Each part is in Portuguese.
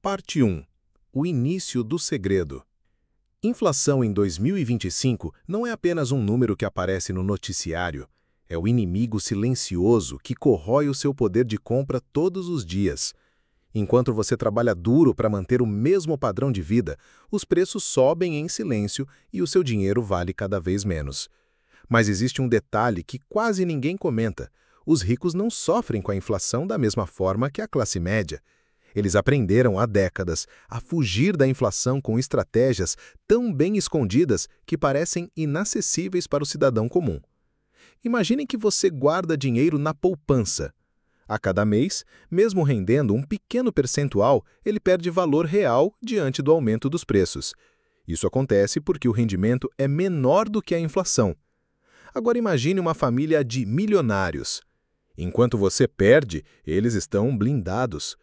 Parte 1. O início do segredo. Inflação em 2025 não é apenas um número que aparece no noticiário. É o inimigo silencioso que corrói o seu poder de compra todos os dias. Enquanto você trabalha duro para manter o mesmo padrão de vida, os preços sobem em silêncio e o seu dinheiro vale cada vez menos. Mas existe um detalhe que quase ninguém comenta. Os ricos não sofrem com a inflação da mesma forma que a classe média. Eles aprenderam há décadas a fugir da inflação com estratégias tão bem escondidas que parecem inacessíveis para o cidadão comum. Imagine que você guarda dinheiro na poupança. A cada mês, mesmo rendendo um pequeno percentual, ele perde valor real diante do aumento dos preços. Isso acontece porque o rendimento é menor do que a inflação. Agora imagine uma família de milionários. Enquanto você perde, eles estão blindados.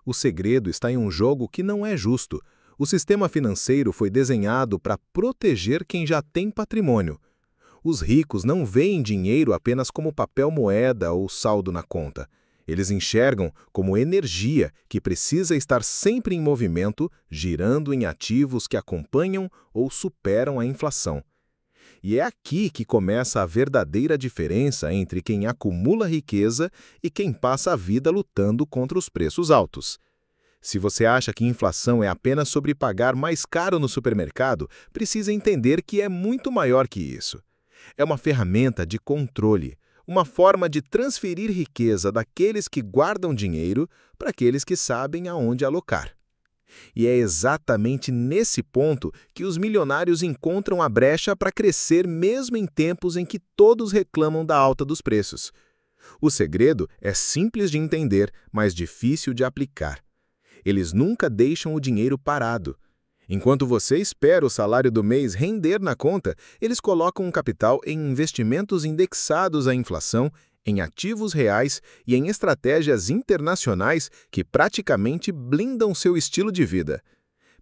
O segredo está em um jogo que não é justo. O sistema financeiro foi desenhado para proteger quem já tem patrimônio. Os ricos não veem dinheiro apenas como papel moeda ou saldo na conta. Eles enxergam como energia que precisa estar sempre em movimento, girando em ativos que acompanham ou superam a inflação. E é aqui que começa a verdadeira diferença entre quem acumula riqueza e quem passa a vida lutando contra os preços altos. Se você acha que inflação é apenas sobre pagar mais caro no supermercado, precisa entender que é muito maior que isso. É uma ferramenta de controle, uma forma de transferir riqueza daqueles que guardam dinheiro para aqueles que sabem aonde alocar. E é exatamente nesse ponto que os milionários encontram a brecha para crescer mesmo em tempos em que todos reclamam da alta dos preços. O segredo é simples de entender, mas difícil de aplicar. Eles nunca deixam o dinheiro parado. Enquanto você espera o salário do mês render na conta, eles colocam um capital em investimentos indexados à inflação, em ativos reais e em estratégias internacionais que praticamente blindam seu estilo de vida.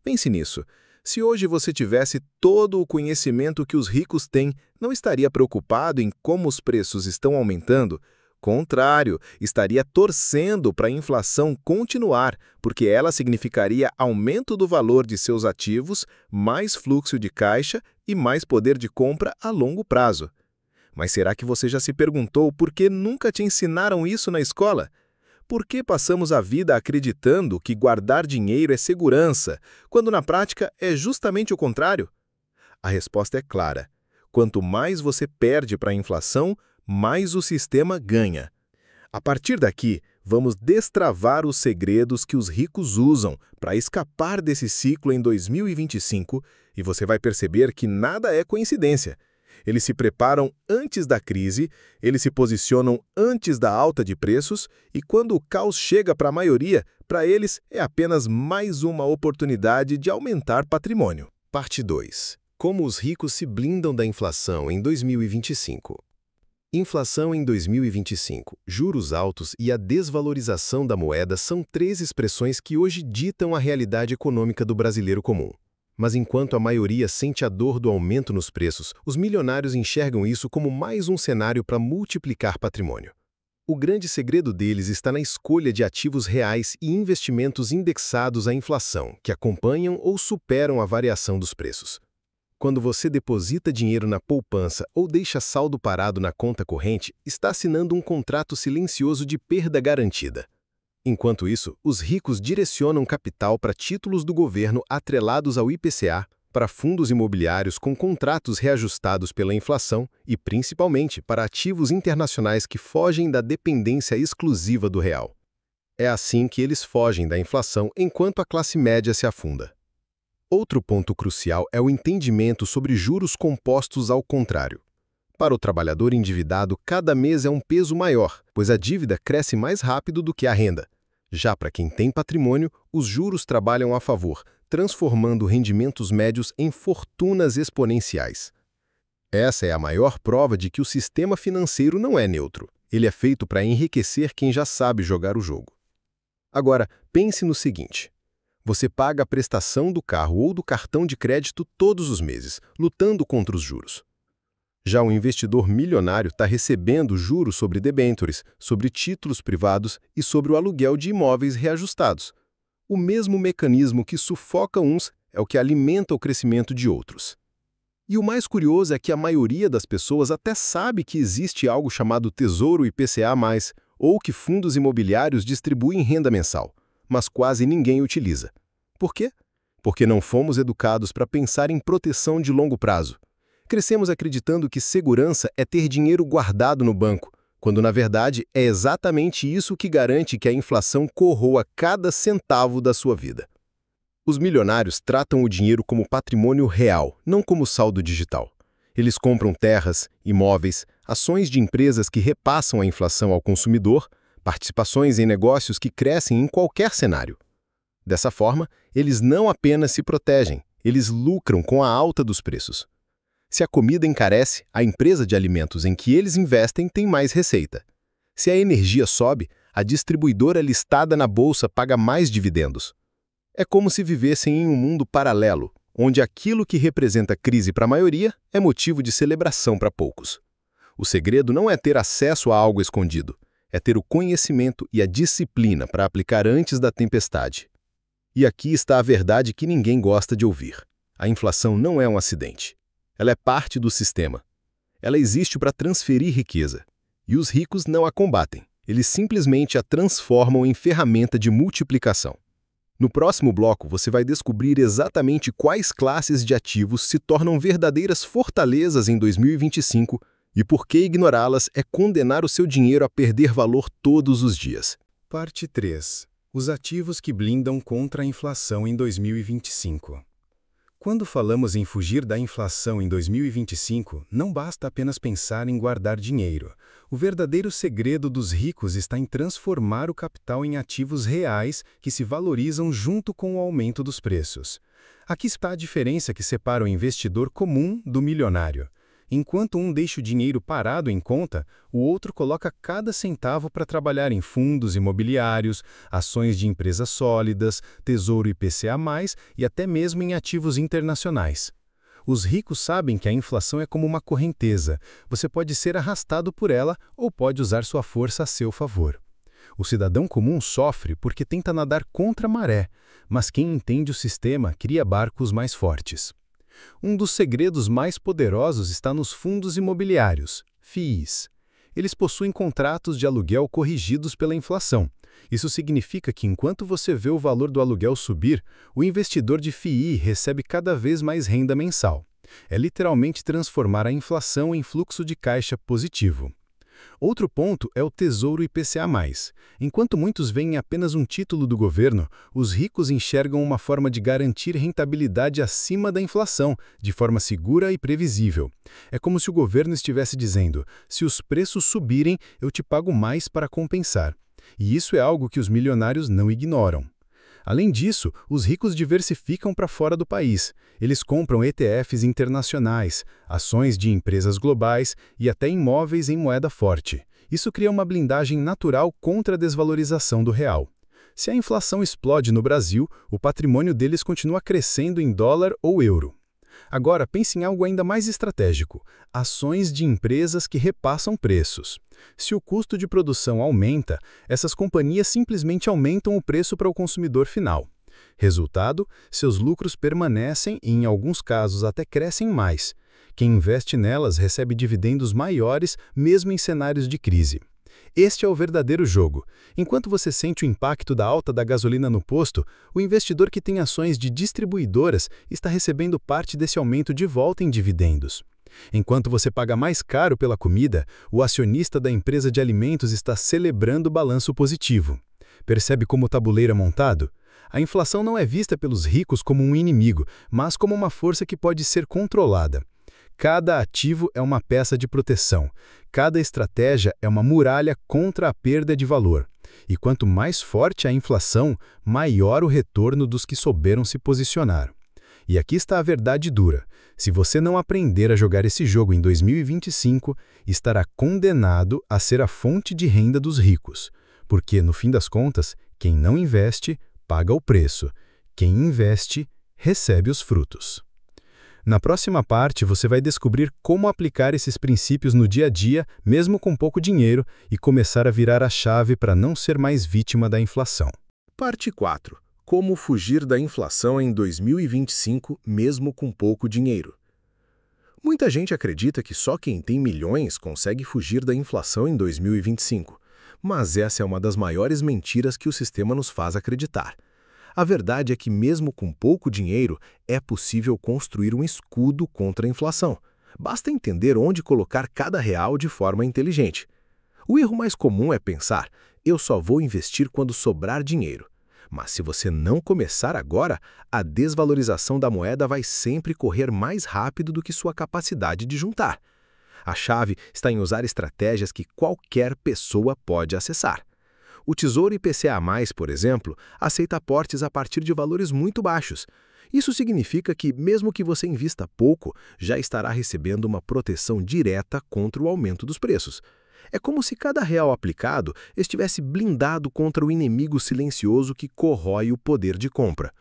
Pense nisso. Se hoje você tivesse todo o conhecimento que os ricos têm, não estaria preocupado em como os preços estão aumentando? Contrário, estaria torcendo para a inflação continuar, porque ela significaria aumento do valor de seus ativos, mais fluxo de caixa e mais poder de compra a longo prazo. Mas será que você já se perguntou por que nunca te ensinaram isso na escola? Por que passamos a vida acreditando que guardar dinheiro é segurança, quando na prática é justamente o contrário? A resposta é clara. Quanto mais você perde para a inflação, mais o sistema ganha. A partir daqui, vamos destravar os segredos que os ricos usam para escapar desse ciclo em 2025 e você vai perceber que nada é coincidência. Eles se preparam antes da crise, eles se posicionam antes da alta de preços e quando o caos chega para a maioria, para eles é apenas mais uma oportunidade de aumentar patrimônio. Parte 2. Como os ricos se blindam da inflação em 2025. Inflação em 2025, juros altos e a desvalorização da moeda são três expressões que hoje ditam a realidade econômica do brasileiro comum. Mas enquanto a maioria sente a dor do aumento nos preços, os milionários enxergam isso como mais um cenário para multiplicar patrimônio. O grande segredo deles está na escolha de ativos reais e investimentos indexados à inflação, que acompanham ou superam a variação dos preços. Quando você deposita dinheiro na poupança ou deixa saldo parado na conta corrente, está assinando um contrato silencioso de perda garantida. Enquanto isso, os ricos direcionam capital para títulos do governo atrelados ao IPCA, para fundos imobiliários com contratos reajustados pela inflação e, principalmente, para ativos internacionais que fogem da dependência exclusiva do real. É assim que eles fogem da inflação enquanto a classe média se afunda. Outro ponto crucial é o entendimento sobre juros compostos ao contrário. Para o trabalhador endividado, cada mês é um peso maior, pois a dívida cresce mais rápido do que a renda. Já para quem tem patrimônio, os juros trabalham a favor, transformando rendimentos médios em fortunas exponenciais. Essa é a maior prova de que o sistema financeiro não é neutro. Ele é feito para enriquecer quem já sabe jogar o jogo. Agora, pense no seguinte. Você paga a prestação do carro ou do cartão de crédito todos os meses, lutando contra os juros. Já o investidor milionário está recebendo juros sobre debêntures, sobre títulos privados e sobre o aluguel de imóveis reajustados. O mesmo mecanismo que sufoca uns é o que alimenta o crescimento de outros. E o mais curioso é que a maioria das pessoas até sabe que existe algo chamado Tesouro IPCA+, ou que fundos imobiliários distribuem renda mensal, mas quase ninguém utiliza. Por quê? Porque não fomos educados para pensar em proteção de longo prazo. Crescemos acreditando que segurança é ter dinheiro guardado no banco, quando na verdade é exatamente isso que garante que a inflação corroa cada centavo da sua vida. Os milionários tratam o dinheiro como patrimônio real, não como saldo digital. Eles compram terras, imóveis, ações de empresas que repassam a inflação ao consumidor, participações em negócios que crescem em qualquer cenário. Dessa forma, eles não apenas se protegem, eles lucram com a alta dos preços. Se a comida encarece, a empresa de alimentos em que eles investem tem mais receita. Se a energia sobe, a distribuidora listada na bolsa paga mais dividendos. É como se vivessem em um mundo paralelo, onde aquilo que representa crise para a maioria é motivo de celebração para poucos. O segredo não é ter acesso a algo escondido, é ter o conhecimento e a disciplina para aplicar antes da tempestade. E aqui está a verdade que ninguém gosta de ouvir. A inflação não é um acidente. Ela é parte do sistema. Ela existe para transferir riqueza. E os ricos não a combatem. Eles simplesmente a transformam em ferramenta de multiplicação. No próximo bloco, você vai descobrir exatamente quais classes de ativos se tornam verdadeiras fortalezas em 2025 e por que ignorá-las é condenar o seu dinheiro a perder valor todos os dias. Parte 3. Os ativos que blindam contra a inflação em 2025. Quando falamos em fugir da inflação em 2025, não basta apenas pensar em guardar dinheiro. O verdadeiro segredo dos ricos está em transformar o capital em ativos reais que se valorizam junto com o aumento dos preços. Aqui está a diferença que separa o investidor comum do milionário. Enquanto um deixa o dinheiro parado em conta, o outro coloca cada centavo para trabalhar em fundos imobiliários, ações de empresas sólidas, tesouro IPCA+, e até mesmo em ativos internacionais. Os ricos sabem que a inflação é como uma correnteza. Você pode ser arrastado por ela ou pode usar sua força a seu favor. O cidadão comum sofre porque tenta nadar contra a maré, mas quem entende o sistema cria barcos mais fortes. Um dos segredos mais poderosos está nos fundos imobiliários, FIIs. Eles possuem contratos de aluguel corrigidos pela inflação. Isso significa que enquanto você vê o valor do aluguel subir, o investidor de FII recebe cada vez mais renda mensal. É literalmente transformar a inflação em fluxo de caixa positivo. Outro ponto é o Tesouro IPCA+. Enquanto muitos veem apenas um título do governo, os ricos enxergam uma forma de garantir rentabilidade acima da inflação, de forma segura e previsível. É como se o governo estivesse dizendo, se os preços subirem, eu te pago mais para compensar. E isso é algo que os milionários não ignoram. Além disso, os ricos diversificam para fora do país. Eles compram ETFs internacionais, ações de empresas globais e até imóveis em moeda forte. Isso cria uma blindagem natural contra a desvalorização do real. Se a inflação explode no Brasil, o patrimônio deles continua crescendo em dólar ou euro. Agora, pense em algo ainda mais estratégico: ações de empresas que repassam preços. Se o custo de produção aumenta, essas companhias simplesmente aumentam o preço para o consumidor final. Resultado, seus lucros permanecem e, em alguns casos, até crescem mais. Quem investe nelas recebe dividendos maiores, mesmo em cenários de crise. Este é o verdadeiro jogo. Enquanto você sente o impacto da alta da gasolina no posto, o investidor que tem ações de distribuidoras está recebendo parte desse aumento de volta em dividendos. Enquanto você paga mais caro pela comida, o acionista da empresa de alimentos está celebrando o balanço positivo. Percebe como o tabuleiro é montado? A inflação não é vista pelos ricos como um inimigo, mas como uma força que pode ser controlada. Cada ativo é uma peça de proteção. Cada estratégia é uma muralha contra a perda de valor. E quanto mais forte a inflação, maior o retorno dos que souberam se posicionar. E aqui está a verdade dura. Se você não aprender a jogar esse jogo em 2025, estará condenado a ser a fonte de renda dos ricos. Porque, no fim das contas, quem não investe, paga o preço. Quem investe, recebe os frutos. Na próxima parte, você vai descobrir como aplicar esses princípios no dia a dia, mesmo com pouco dinheiro, e começar a virar a chave para não ser mais vítima da inflação. Parte 4. Como fugir da inflação em 2025, mesmo com pouco dinheiro? Muita gente acredita que só quem tem milhões consegue fugir da inflação em 2025, mas essa é uma das maiores mentiras que o sistema nos faz acreditar. A verdade é que mesmo com pouco dinheiro, é possível construir um escudo contra a inflação. Basta entender onde colocar cada real de forma inteligente. O erro mais comum é pensar, eu só vou investir quando sobrar dinheiro. Mas se você não começar agora, a desvalorização da moeda vai sempre correr mais rápido do que sua capacidade de juntar. A chave está em usar estratégias que qualquer pessoa pode acessar. O Tesouro IPCA+, por exemplo, aceita aportes a partir de valores muito baixos. Isso significa que, mesmo que você invista pouco, já estará recebendo uma proteção direta contra o aumento dos preços. É como se cada real aplicado estivesse blindado contra o inimigo silencioso que corrói o poder de compra.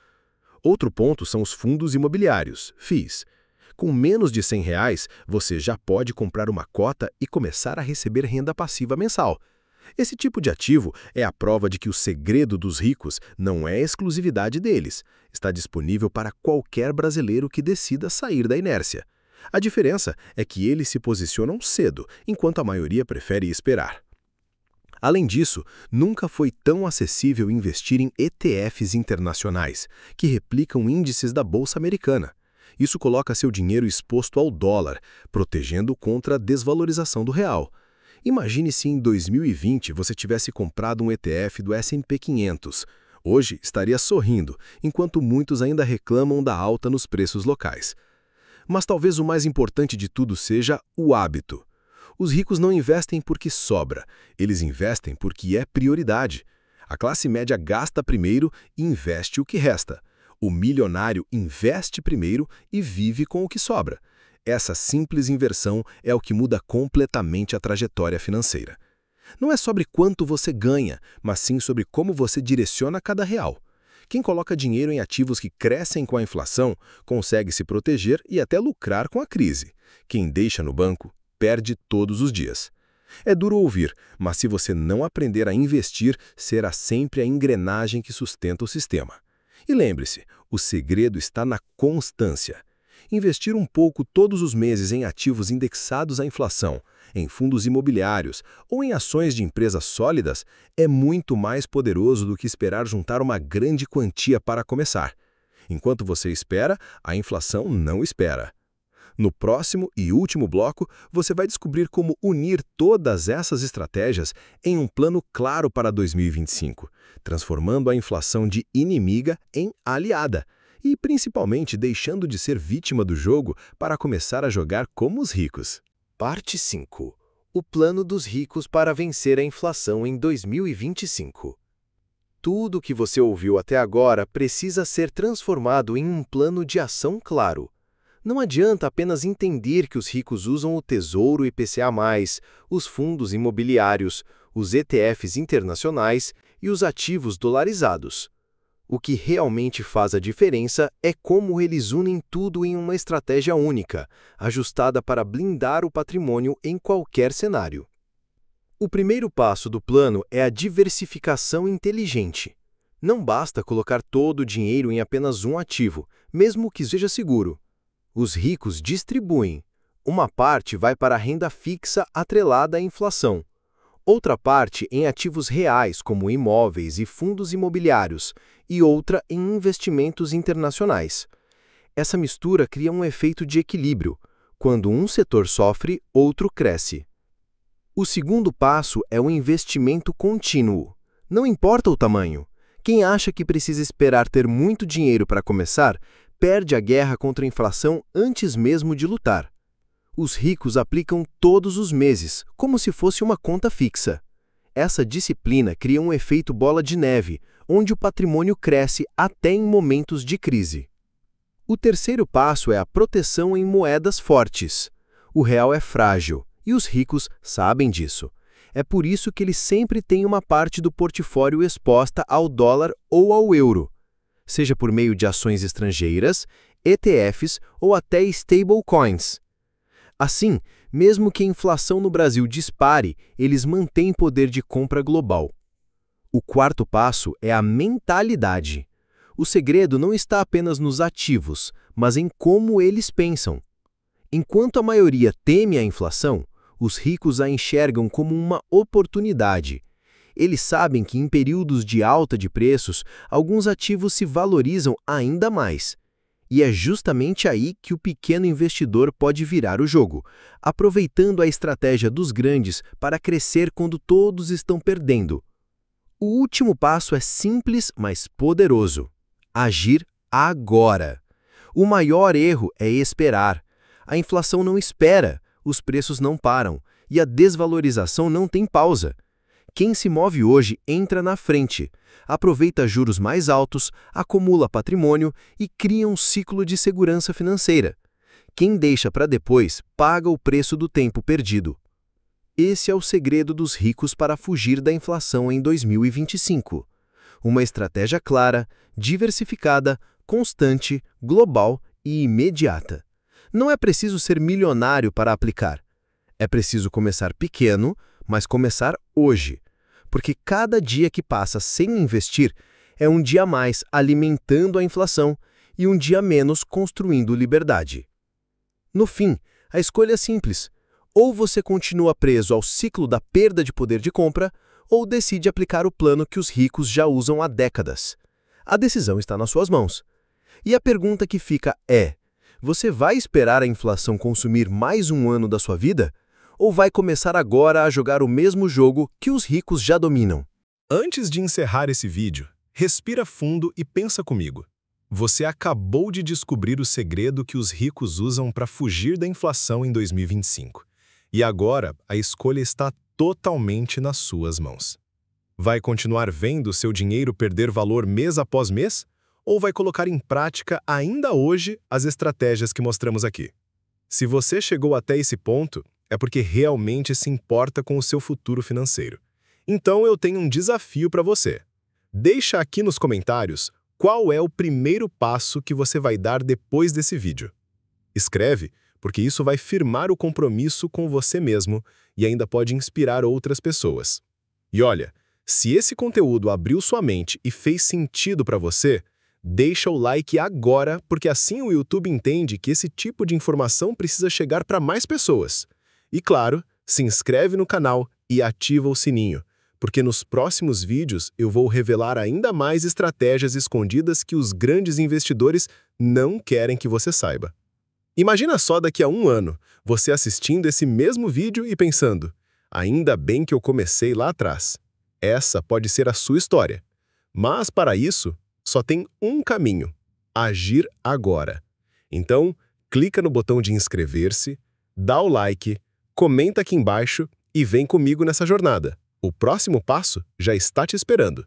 Outro ponto são os fundos imobiliários, FIIs. Com menos de R$ 100, você já pode comprar uma cota e começar a receber renda passiva mensal. Esse tipo de ativo é a prova de que o segredo dos ricos não é exclusividade deles. Está disponível para qualquer brasileiro que decida sair da inércia. A diferença é que eles se posicionam cedo, enquanto a maioria prefere esperar. Além disso, nunca foi tão acessível investir em ETFs internacionais, que replicam índices da Bolsa Americana. Isso coloca seu dinheiro exposto ao dólar, protegendo contra a desvalorização do real. Imagine se em 2020 você tivesse comprado um ETF do S&P 500. Hoje estaria sorrindo, enquanto muitos ainda reclamam da alta nos preços locais. Mas talvez o mais importante de tudo seja o hábito. Os ricos não investem porque sobra, eles investem porque é prioridade. A classe média gasta primeiro e investe o que resta. O milionário investe primeiro e vive com o que sobra. Essa simples inversão é o que muda completamente a trajetória financeira. Não é sobre quanto você ganha, mas sim sobre como você direciona cada real. Quem coloca dinheiro em ativos que crescem com a inflação consegue se proteger e até lucrar com a crise. Quem deixa no banco perde todos os dias. É duro ouvir, mas se você não aprender a investir, será sempre a engrenagem que sustenta o sistema. E lembre-se, o segredo está na constância. Investir um pouco todos os meses em ativos indexados à inflação, em fundos imobiliários ou em ações de empresas sólidas é muito mais poderoso do que esperar juntar uma grande quantia para começar. Enquanto você espera, a inflação não espera. No próximo e último bloco, você vai descobrir como unir todas essas estratégias em um plano claro para 2025, transformando a inflação de inimiga em aliada e, principalmente, deixando de ser vítima do jogo para começar a jogar como os ricos. Parte 5. O plano dos ricos para vencer a inflação em 2025. Tudo o que você ouviu até agora precisa ser transformado em um plano de ação claro. Não adianta apenas entender que os ricos usam o Tesouro IPCA+, os fundos imobiliários, os ETFs internacionais e os ativos dolarizados. O que realmente faz a diferença é como eles unem tudo em uma estratégia única, ajustada para blindar o patrimônio em qualquer cenário. O primeiro passo do plano é a diversificação inteligente. Não basta colocar todo o dinheiro em apenas um ativo, mesmo que seja seguro. Os ricos distribuem. Uma parte vai para a renda fixa atrelada à inflação. Outra parte em ativos reais, como imóveis e fundos imobiliários, e outra em investimentos internacionais. Essa mistura cria um efeito de equilíbrio. Quando um setor sofre, outro cresce. O segundo passo é o investimento contínuo. Não importa o tamanho. Quem acha que precisa esperar ter muito dinheiro para começar, perde a guerra contra a inflação antes mesmo de lutar. Os ricos aplicam todos os meses, como se fosse uma conta fixa. Essa disciplina cria um efeito bola de neve, onde o patrimônio cresce até em momentos de crise. O terceiro passo é a proteção em moedas fortes. O real é frágil, e os ricos sabem disso. É por isso que eles sempre têm uma parte do portfólio exposta ao dólar ou ao euro, seja por meio de ações estrangeiras, ETFs ou até stablecoins. Assim, mesmo que a inflação no Brasil dispare, eles mantêm poder de compra global. O quarto passo é a mentalidade. O segredo não está apenas nos ativos, mas em como eles pensam. Enquanto a maioria teme a inflação, os ricos a enxergam como uma oportunidade. Eles sabem que em períodos de alta de preços, alguns ativos se valorizam ainda mais. E é justamente aí que o pequeno investidor pode virar o jogo, aproveitando a estratégia dos grandes para crescer quando todos estão perdendo. O último passo é simples, mas poderoso: agir agora. O maior erro é esperar. A inflação não espera, os preços não param e a desvalorização não tem pausa. Quem se move hoje entra na frente, aproveita juros mais altos, acumula patrimônio e cria um ciclo de segurança financeira. Quem deixa para depois paga o preço do tempo perdido. Esse é o segredo dos ricos para fugir da inflação em 2025. Uma estratégia clara, diversificada, constante, global e imediata. Não é preciso ser milionário para aplicar. É preciso começar pequeno, mas começar hoje. Porque cada dia que passa sem investir é um dia a mais alimentando a inflação e um dia a menos construindo liberdade. No fim, a escolha é simples. Ou você continua preso ao ciclo da perda de poder de compra, ou decide aplicar o plano que os ricos já usam há décadas. A decisão está nas suas mãos. E a pergunta que fica é: você vai esperar a inflação consumir mais um ano da sua vida? Ou vai começar agora a jogar o mesmo jogo que os ricos já dominam? Antes de encerrar esse vídeo, respira fundo e pensa comigo. Você acabou de descobrir o segredo que os ricos usam para fugir da inflação em 2025. E agora, a escolha está totalmente nas suas mãos. Vai continuar vendo seu dinheiro perder valor mês após mês? Ou vai colocar em prática ainda hoje as estratégias que mostramos aqui? Se você chegou até esse ponto, é porque realmente se importa com o seu futuro financeiro. Então eu tenho um desafio para você. Deixa aqui nos comentários qual é o primeiro passo que você vai dar depois desse vídeo. Escreve, porque isso vai firmar o compromisso com você mesmo e ainda pode inspirar outras pessoas. E olha, se esse conteúdo abriu sua mente e fez sentido para você, deixa o like agora, porque assim o YouTube entende que esse tipo de informação precisa chegar para mais pessoas. E claro, se inscreve no canal e ativa o sininho, porque nos próximos vídeos eu vou revelar ainda mais estratégias escondidas que os grandes investidores não querem que você saiba. Imagina só daqui a um ano, você assistindo esse mesmo vídeo e pensando: ainda bem que eu comecei lá atrás. Essa pode ser a sua história. Mas para isso, só tem um caminho: agir agora. Então, clica no botão de inscrever-se, dá o like, comenta aqui embaixo e vem comigo nessa jornada. O próximo passo já está te esperando.